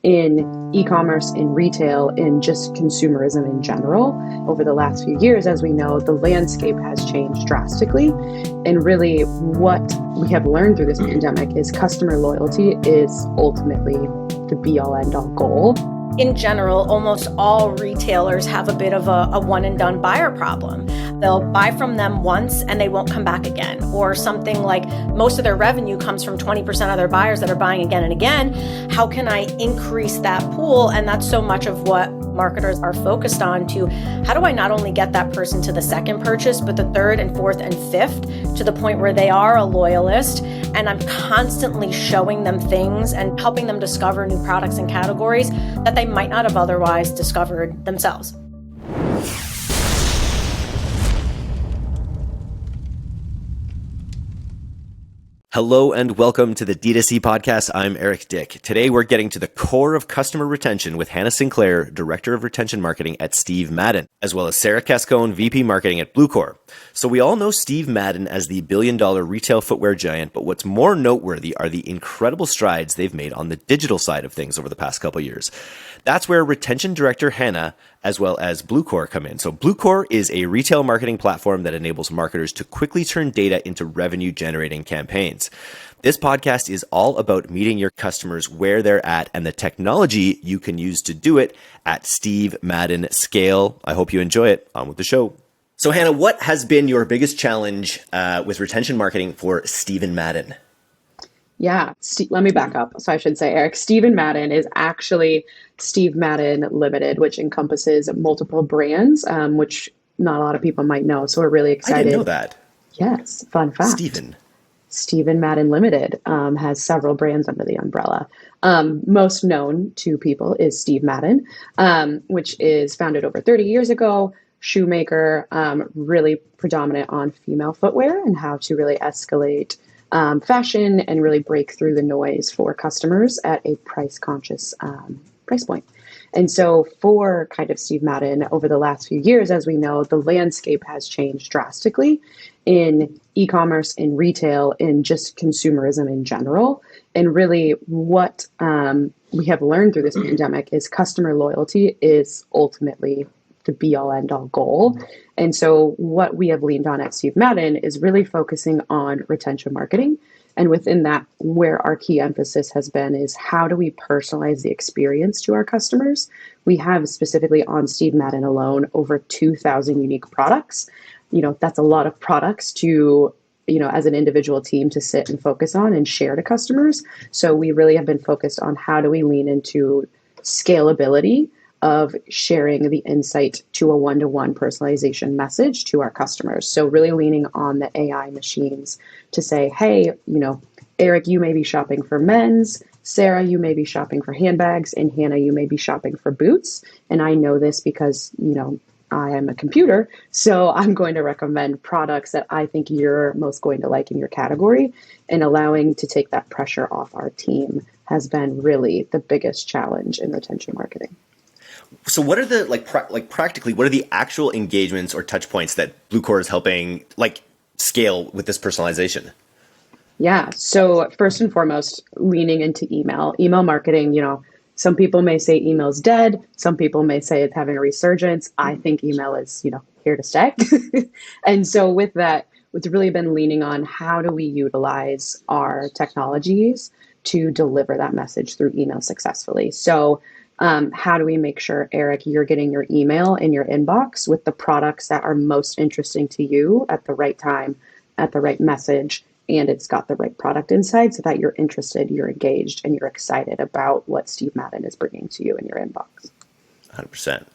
in e-commerce, in retail, in just consumerism in general. Over the last few years, as we know, the landscape has changed drastically. And really what we have learned through this pandemic is customer loyalty is ultimately the be-all end-all goal. In general, almost all retailers have a bit of a one and done buyer problem. They'll buy from them once and they won't come back again. Or something like most of their revenue comes from 20% of their buyers that are buying again and again. How can I increase that pool? And that's so much of what marketers are focused on, to how do I not only get that person to the second purchase, but the third and fourth and fifth, to the point where they are a loyalist. And I'm constantly showing them things and helping them discover new products and categories that they might not have otherwise discovered themselves. Hello and welcome to the D2C podcast. I'm Eric Dyck. Today we're getting to the core of customer retention with Hannah Sinclair, Director of Retention Marketing at Steve Madden, as well as Sarah Cascone, VP Marketing at Bluecore. So we all know Steve Madden as the billion-dollar retail footwear giant, but what's more noteworthy are the incredible strides they've made on the digital side of things over the past couple of years. That's where Retention Director Hannah, as well as Bluecore, come in. So Bluecore is a retail marketing platform that enables marketers to quickly turn data into revenue-generating campaigns. This podcast is all about meeting your customers where they're at and the technology you can use to do it at Steve Madden Scale. I hope you enjoy it. On with the show. So Hannah, what has been your biggest challenge with retention marketing for Steven Madden? Yeah, let me back up. So I should say, Eric, Steve Madden is actually Steve Madden Limited, which encompasses multiple brands, which not a lot of people might know. So we're really excited. I didn't know that. Yes, fun fact. Steve Madden Limited has several brands under the umbrella. Most known to people is Steve Madden, which is founded over 30 years ago. Shoemaker, really predominant on female footwear and how to really escalate fashion and really break through the noise for customers at a price-conscious price point. And so for kind of Steve Madden, over the last few years, as we know, the landscape has changed drastically in e-commerce, in retail, in just consumerism in general. And really what we have learned through this pandemic is customer loyalty is ultimately the be-all end-all goal. And so what we have leaned on at Steve Madden is really focusing on retention marketing. And within that, where our key emphasis has been is how do we personalize the experience to our customers? We have specifically on Steve Madden alone over 2,000 unique products. You know, that's a lot of products to, as an individual team to sit and focus on and share to customers. So we really have been focused on how do we lean into scalability of sharing the insight to a one-to-one personalization message to our customers. So really leaning on the AI machines to say, hey, Eric, you may be shopping for men's, Sarah, you may be shopping for handbags, and Hannah, you may be shopping for boots. And I know this because, I am a computer, so I'm going to recommend products that I think you're most going to like in your category, and allowing to take that pressure off our team has been really the biggest challenge in retention marketing. So what are the, practically, what are the actual engagements or touch points that Bluecore is helping scale with this personalization? Yeah. So first and foremost, leaning into email marketing. Some people may say email's dead. Some people may say it's having a resurgence. I think email is, here to stay. And so with that, it's really been leaning on how do we utilize our technologies to deliver that message through email successfully. So how do we make sure, Eric, you're getting your email in your inbox with the products that are most interesting to you at the right time, at the right message, and it's got the right product inside so that you're interested, you're engaged, and you're excited about what Steve Madden is bringing to you in your inbox. 100%.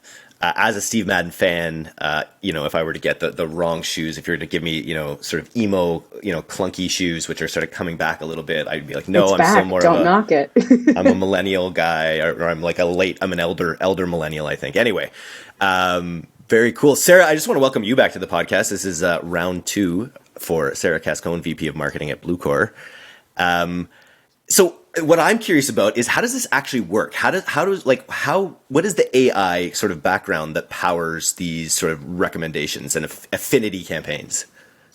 As a Steve Madden fan, if I were to get the wrong shoes, if you were to give me, sort of emo, clunky shoes, which are sort of coming back a little bit, I'd be like, no, I'm still more Don't knock it. I'm a millennial guy, or I'm like I'm an elder millennial, I think. Anyway, very cool. Sarah, I just want to welcome you back to the podcast. This is round 2 for Sarah Cascone, VP of Marketing at Bluecore. So what I'm curious about is how does this actually work? What is the AI sort of background that powers these sort of recommendations and affinity campaigns?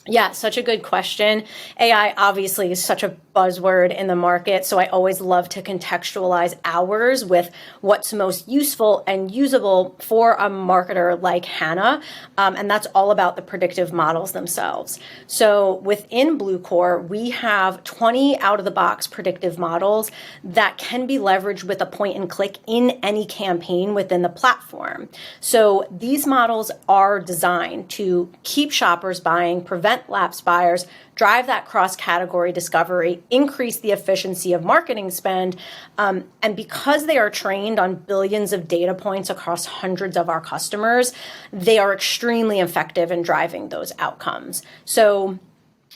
Yeah, such a good question. AI obviously is such a buzzword in the market. So I always love to contextualize ours with what's most useful and usable for a marketer like Hannah. And that's all about the predictive models themselves. So within Bluecore, we have 20 out-of-the-box predictive models that can be leveraged with a point and click in any campaign within the platform. So these models are designed to keep shoppers buying, prevent lapsed buyers, drive that cross-category discovery, increase the efficiency of marketing spend, and because they are trained on billions of data points across hundreds of our customers, they are extremely effective in driving those outcomes. So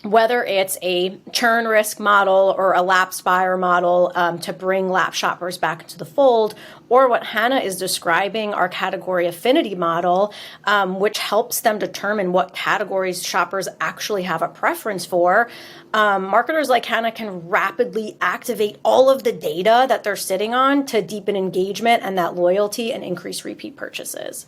whether it's a churn risk model or a lapsed buyer model to bring lapsed shoppers back into the fold, or what Hannah is describing, our category affinity model, which helps them determine what categories shoppers actually have a preference for, marketers like Hannah can rapidly activate all of the data that they're sitting on to deepen engagement and that loyalty and increase repeat purchases.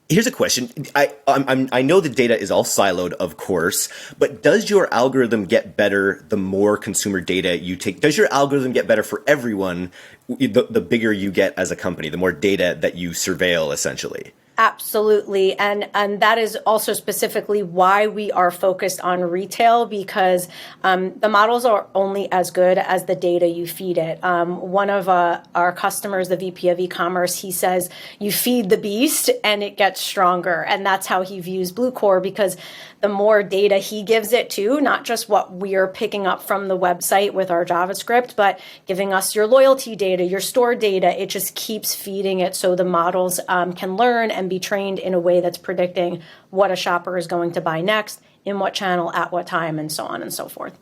Here's a question. I know the data is all siloed, of course, but does your algorithm get better the more consumer data you take? Does your algorithm get better for everyone the bigger you get as a company, the more data that you surveil, essentially? Absolutely. And that is also specifically why we are focused on retail, because the models are only as good as the data you feed it. One of our customers, the VP of e-commerce, he says, you feed the beast and it gets stronger. And that's how he views Bluecore, because the more data he gives it to, not just what we're picking up from the website with our JavaScript, but giving us your loyalty data, your store data, it just keeps feeding it so the models can learn and be trained in a way that's predicting what a shopper is going to buy next, in what channel, at what time, and so on and so forth.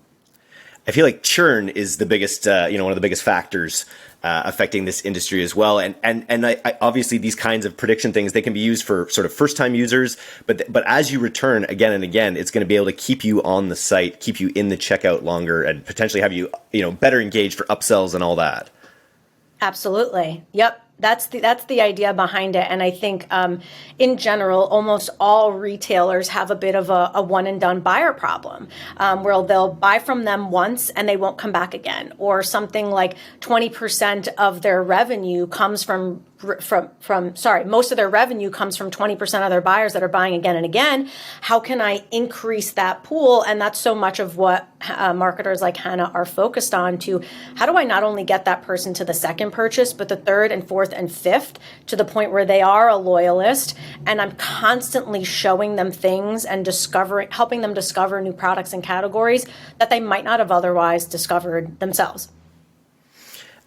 I feel like churn is the biggest, one of the biggest factors affecting this industry as well. And I obviously these kinds of prediction things, they can be used for sort of first-time users, but as you return again and again, it's going to be able to keep you on the site, keep you in the checkout longer, and potentially have you, better engaged for upsells and all that. Absolutely. Yep. That's the idea behind it. And I think in general, almost all retailers have a bit of a one and done buyer problem where they'll buy from them once and they won't come back again. Or something like 20% of their revenue comes from most of their revenue comes from 20% of their buyers that are buying again and again. How can I increase that pool? And that's so much of what marketers like Hannah are focused on to how do I not only get that person to the second purchase, but the third and fourth and fifth to the point where they are a loyalist. And I'm constantly showing them things and helping them discover new products and categories that they might not have otherwise discovered themselves.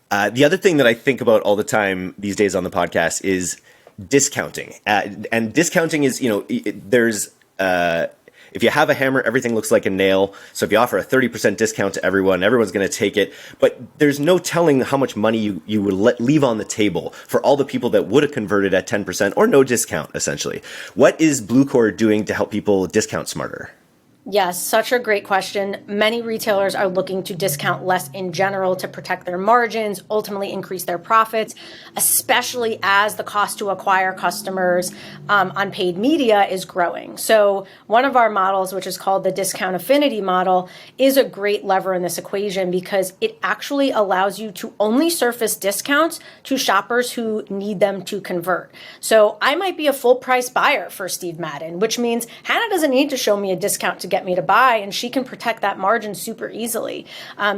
The other thing that I think about all the time these days on the podcast is discounting. And discounting is, there's, if you have a hammer, everything looks like a nail. So if you offer a 30% discount to everyone, everyone's going to take it. But there's no telling how much money you would leave on the table for all the people that would have converted at 10% or no discount, essentially. What is Bluecore doing to help people discount smarter? Yes, such a great question. Many retailers are looking to discount less in general to protect their margins, ultimately increase their profits, especially as the cost to acquire customers on paid media is growing. So one of our models, which is called the discount affinity model, is a great lever in this equation because it actually allows you to only surface discounts to shoppers who need them to convert. So I might be a full price buyer for Steve Madden, which means Hannah doesn't need to show me a discount to get me to buy, and she can protect that margin super easily.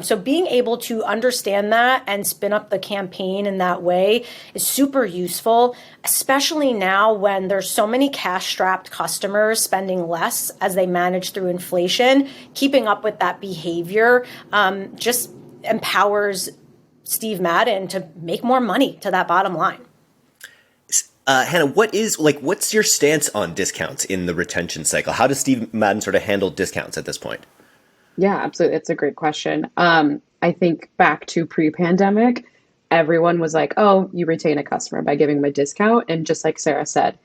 So being able to understand that and spin up the campaign in that way is super useful, especially now when there's so many cash-strapped customers spending less as they manage through inflation. Keeping up with that behavior just empowers Steve Madden to make more money to that bottom line. Hannah, what's your stance on discounts in the retention cycle? How does Steve Madden sort of handle discounts at this point? Yeah, absolutely. It's a great question. I think back to pre-pandemic, everyone was like, oh, you retain a customer by giving them a discount. And just like Sarah said,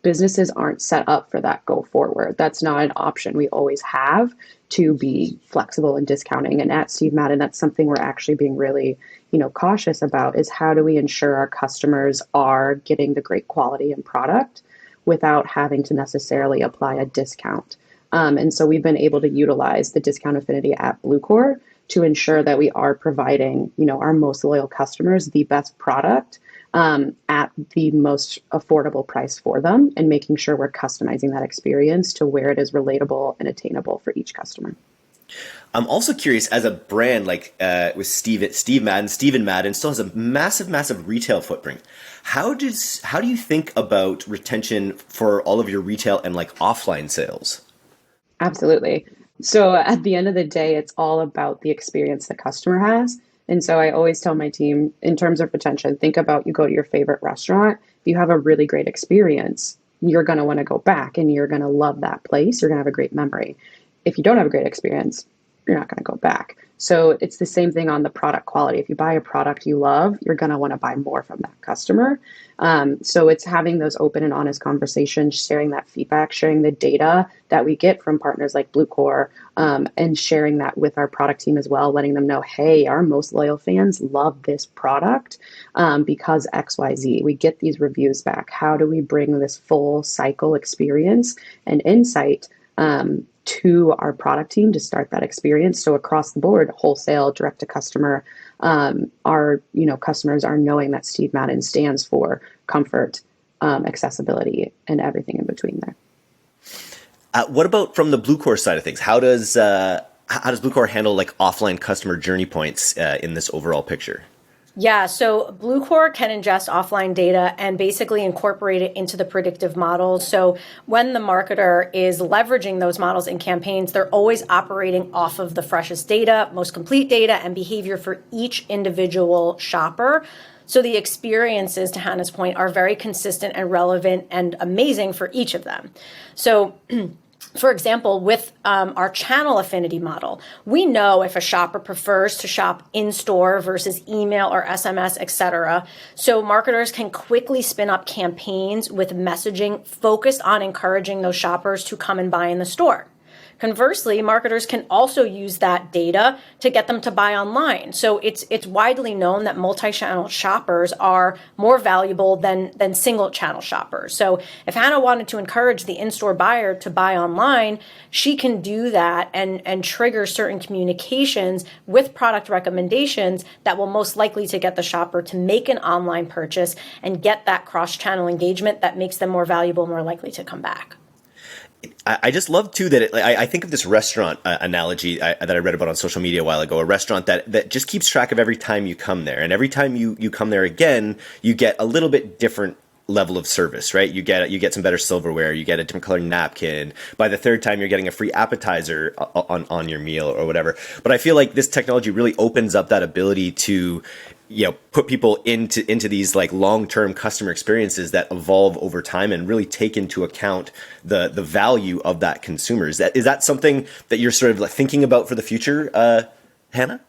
businesses aren't set up for that go forward. That's not an option we always have to be flexible in discounting. And at Steve Madden, that's something we're actually being really, cautious about is how do we ensure our customers are getting the great quality and product without having to necessarily apply a discount. And so we've been able to utilize the discount affinity at Bluecore to ensure that we are providing, our most loyal customers the best product at the most affordable price for them, and making sure we're customizing that experience to where it is relatable and attainable for each customer. I'm also curious, as a brand like with Steve Madden still has a massive retail footprint. How do you think about retention for all of your retail and like offline sales? Absolutely. So at the end of the day, it's all about the experience the customer has. And so I always tell my team, in terms of retention, think about, you go to your favorite restaurant. If you have a really great experience, you're going to want to go back and you're going to love that place. You're going to have a great memory. If you don't have a great experience, you're not going to go back. So it's the same thing on the product quality. If you buy a product you love, you're going to want to buy more from that customer. So it's having those open and honest conversations, sharing that feedback, sharing the data that we get from partners like Bluecore, and sharing that with our product team as well, letting them know, hey, our most loyal fans love this product because XYZ. We get these reviews back. How do we bring this full cycle experience and insight to our product team to start that experience? So across the board, wholesale, direct to customer, our customers are knowing that Steve Madden stands for comfort, accessibility, and everything in between there. What about from the Bluecore side of things? How does Bluecore handle like offline customer journey points in this overall picture? Yeah, so Bluecore can ingest offline data and basically incorporate it into the predictive models. So when the marketer is leveraging those models in campaigns, they're always operating off of the freshest data, most complete data, and behavior for each individual shopper. So the experiences, to Hannah's point, are very consistent and relevant and amazing for each of them. So for example, with our channel affinity model, we know if a shopper prefers to shop in-store versus email or SMS, etc. So marketers can quickly spin up campaigns with messaging focused on encouraging those shoppers to come and buy in the store. Conversely, marketers can also use that data to get them to buy online. So it's widely known that multi-channel shoppers are more valuable than single-channel shoppers. So if Hannah wanted to encourage the in-store buyer to buy online, she can do that and trigger certain communications with product recommendations that will most likely to get the shopper to make an online purchase and get that cross-channel engagement that makes them more valuable, more likely to come back. I just love too that I think of this restaurant analogy that I read about on social media a while ago, a restaurant that just keeps track of every time you come there. And every time you come there again, you get a little bit different level of service, right? You get some better silverware, you get a different colored napkin. By the third time, you're getting a free appetizer on your meal or whatever. But I feel like this technology really opens up that ability to put people into these like long-term customer experiences that evolve over time and really take into account the value of that consumer. Is that something that you're sort of like thinking about for the future, Hannah?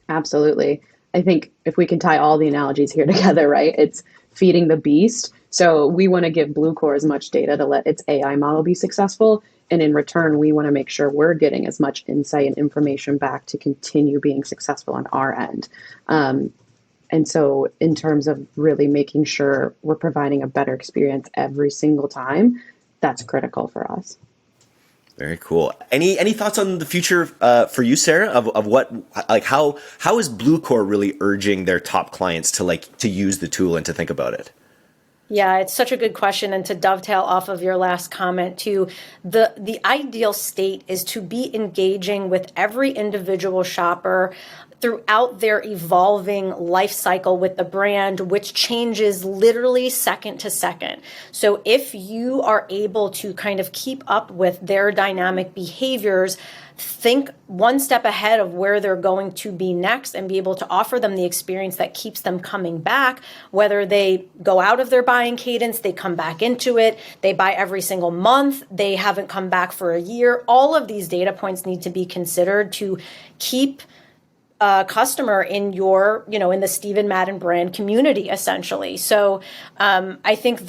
Absolutely. I think if we can tie all the analogies here together, right, it's feeding the beast. So we want to give Bluecore as much data to let its AI model be successful. And in return, we want to make sure we're getting as much insight and information back to continue being successful on our end. And so in terms of really making sure we're providing a better experience every single time, that's critical for us. Very cool. Any thoughts on the future for you, Sarah, of what, like how is Bluecore really urging their top clients to use the tool and to think about it? Yeah, it's such a good question. And to dovetail off of your last comment too, the ideal state is to be engaging with every individual shopper throughout their evolving life cycle with the brand, which changes literally second to second. So if you are able to kind of keep up with their dynamic behaviors, think one step ahead of where they're going to be next and be able to offer them the experience that keeps them coming back, whether they go out of their buying cadence, they come back into it, they buy every single month, they haven't come back for a year. All of these data points need to be considered to keep customer in your, in the Steve Madden brand community, essentially. So I think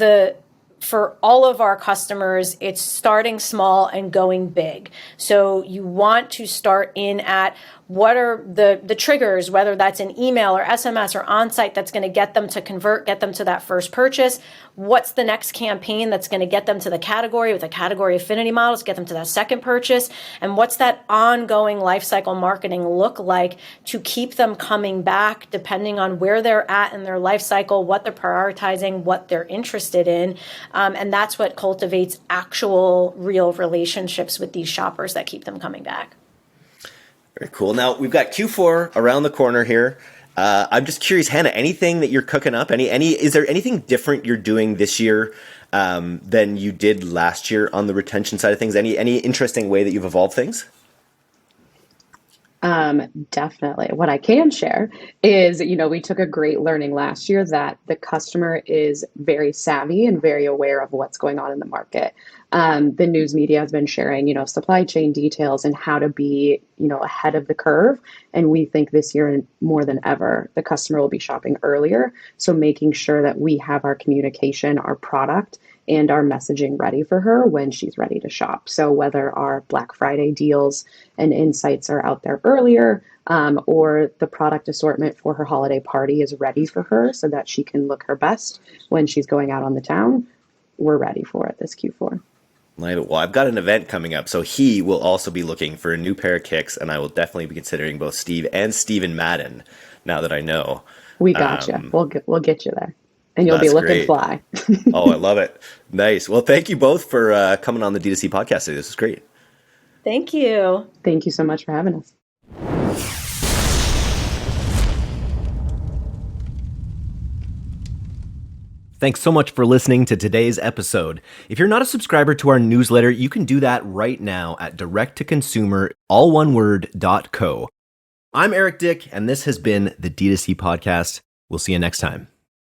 for all of our customers, it's starting small and going big. So you want to start in at what are the triggers, whether that's an email or SMS or on-site, that's going to get them to convert, get them to that first purchase? What's the next campaign that's going to get them to the category with a category affinity models, get them to that second purchase? And what's that ongoing lifecycle marketing look like to keep them coming back depending on where they're at in their life cycle, what they're prioritizing, what they're interested in? And that's what cultivates actual real relationships with these shoppers that keep them coming back. Very cool. Now we've got Q4 around the corner here. I'm just curious, Hannah, anything that you're cooking up? Is there anything different you're doing this year than you did last year on the retention side of things? Any interesting way that you've evolved things? Definitely. What I can share is, we took a great learning last year that the customer is very savvy and very aware of what's going on in the market. The news media has been sharing, supply chain details and how to be, ahead of the curve. And we think this year more than ever, the customer will be shopping earlier. So making sure that we have our communication, our product, and our messaging ready for her when she's ready to shop. So whether our Black Friday deals and insights are out there earlier, or the product assortment for her holiday party is ready for her so that she can look her best when she's going out on the town, we're ready for it this Q4. Well, I've got an event coming up, so he will also be looking for a new pair of kicks, and I will definitely be considering both Steve and Steven Madden, now that I know. We got you. We'll get you there. And you'll be looking great. Fly. Oh, I love it. Nice. Well, thank you both for coming on the D2C podcast today. This was great. Thank you. Thank you so much for having us. Thanks so much for listening to today's episode. If you're not a subscriber to our newsletter, you can do that right now at directtoconsumer, all one word, .co. I'm Eric Dyck, and this has been the D2C podcast. We'll see you next time.